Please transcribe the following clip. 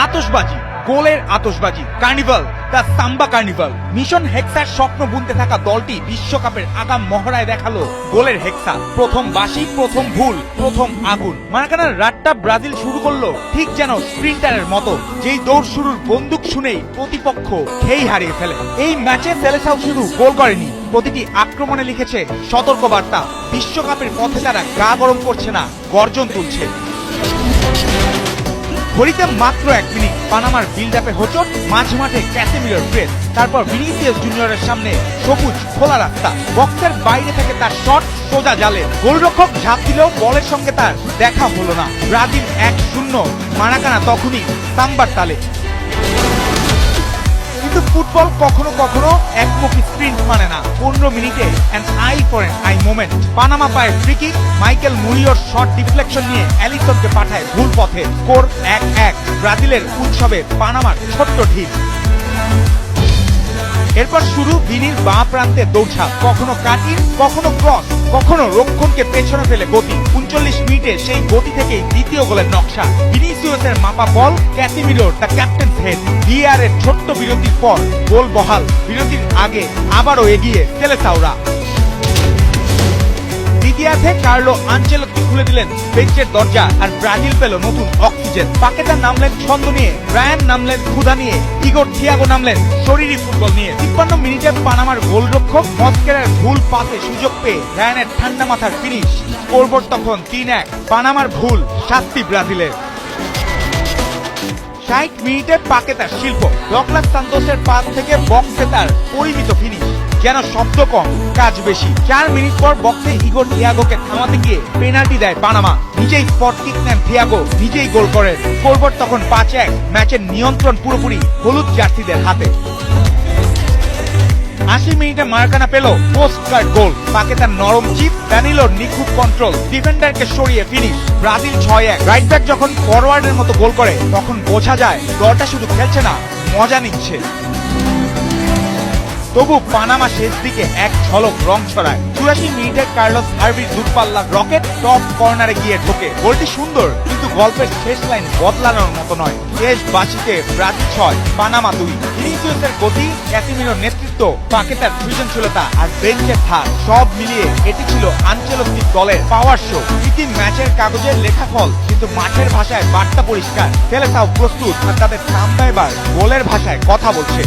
আতশবাজি, গোলের আতশবাজি, carnival, the samba carnival. Mission হেক্সার স্বপ্ন বুনতে থাকা দলটি বিশ্বকাপের আগাম মহড়ায় দেখালো গোলের হেক্সা। প্রথম বাঁশি, প্রথম ভুল, প্রথম আগুন। মারাকানার রাতটা ব্রাজিল শুরু করলো ঠিক যেন স্প্রিন্টারের মতো, যেই দৌড় শুরুর বন্দুক শুনেই প্রতিপক্ষ খেই হারিয়ে ফেলে। এই ম্যাচে সেলেসাও শুধু গোল করেনি, প্রতিটি আক্রমণে লিখেছে সতর্কবার্তা। বিশ্বকাপের পথে তারা গা গরম করছে না, গর্জন তুলছে। ঘড়িতে মাত্র 1 মিনিট, পানামার বিল্ড আপে হোঁচট, মাঝ মাঠে ক্যাসেমিরোর প্রেস, তারপর ভিনিসিয়াস জুনিয়রের সামনে সবুজ খোলা রাস্তা। বক্সের বাইরে থেকে তার শট সোজা জালে। গোলরক্ষক ঝাঁপ দিলেও বলের সঙ্গে তার দেখা হলো না। ব্রাজিল 1-0, মারাকানা তখনই সাম্বার তালে। কিন্তু ফুটবল কখনো কখনো একমুখী স্প্রিন্ট মানে না। 15 মিনিটে an eye for an eye moment. Panama পায় ফ্রি কিক, মাইকেল মুরিওর শট ডিফ্লেকশন নিয়ে অ্যালিসনকে পাঠায় ভুল পথে। স্কোর 1-1। ব্রাজিলের উৎসবে পানামার ছোট্ট ঢিল। এরপর শুরু ভিনির বাঁ প্রান্তে দৌড়ঝাঁপ, কখনো কাটিং, কখনো ক্রস, কখনো রক্ষণকে পেছনে ফেলে গতি। 39 মিনিটে সেই গতি থেকেই দ্বিতীয় গোলের নকশা। ভিনিসিয়াসের মাপা বল, ক্যাসিমিরোর দ্য ক্যাপ্টেন্স হেড। ভিআর এর ছোট্ট বিরতির পর গোল বহাল। বিরতির আগে আবারও এগিয়ে সেলেসাওরা। দ্বিতীয়ার্ধে কার্লো আনচেলত্তি খুলে দিলেন বেঞ্চের দরজা, আর ব্রাজিল পেল নতুন অক্সিজেন। পাকেতা নামলেন ছন্দ নিয়ে, ব্রায়ান নামলেন ক্ষুধা নিয়ে, ইগোর থিয়াগো নামলেন শরীরী ফুটবল নিয়ে। 53 মিনিটে পানামার গোলরক্ষক মস্কেরার ভুল পাসে সুযোগ পেয়ে ব্রায়ানের ঠান্ডা মাথার ফিনিশ। স্কোরবোর্ড তখন 3-1। পানামার ভুল, শাস্তি ব্রাজিলের। 60 মিনিটে পাকেতার শিল্প, ডগলাস সান্তোসের পাস থেকে বক্সে তার পরিমিত ফিনিশ। যেন শব্দ কম, কাজ বেশি। 4 মিনিট পর বক্সে ইগোর থিয়াগোকে থামাতে গিয়ে পেনাল্টি দেয় পানামা। নিজেই স্পট কিক নেন থিয়াগো, নিজেই গোল করেন। স্কোরবোর্ড তখন 5-1। ম্যাচের নিয়ন্ত্রণ পুরোপুরি হলুদ জার্সিদের হাতে। 80 মিনিটে মারাকানা পেল পোস্ট কার্ড গোল। পাকেতার নরম চিপ, ড্যানিলোর নিখুঁত কন্ট্রোল, ডিফেন্ডারকে সরিয়ে ফিনিশ। ব্রাজিল 6-1। রাইট ব্যাক যখন ফরওয়ার্ডের মতো গোল করে তখন বোঝা যায় দলটা শুধু খেলছে না, মজা নিচ্ছে। তবু পানামা শেষ দিকে এক ঝলক রং ছড়ায়। 84 মিনিটে কার্লোস হার্ভির দূরপাল্লার রকেট টপ কর্নারে গিয়ে ঢোকে। গোলটি সুন্দর, কিন্তু গল্পের শেষ লাইন বদলানোর মতো নয়। শেষ বাঁশিতে ব্রাজিল 6, পানামা 2। ভিনিসিয়াসের গতি, ক্যাসিমিরোর নেতৃত্ব, পাকেতার সৃজনশীলতা আর বেঞ্চের ধার, সব মিলিয়ে এটি ছিল আনচেলত্তির দলের পাওয়ার শো। ইতি ম্যাচের কাগজের লেখা ফল, কিন্তু মাঠের ভাষায় বার্তা পরিষ্কার। সেলেসাও প্রস্তুত, আর তাদের সাম্বা এবার গোলের ভাষায় কথা বলছে।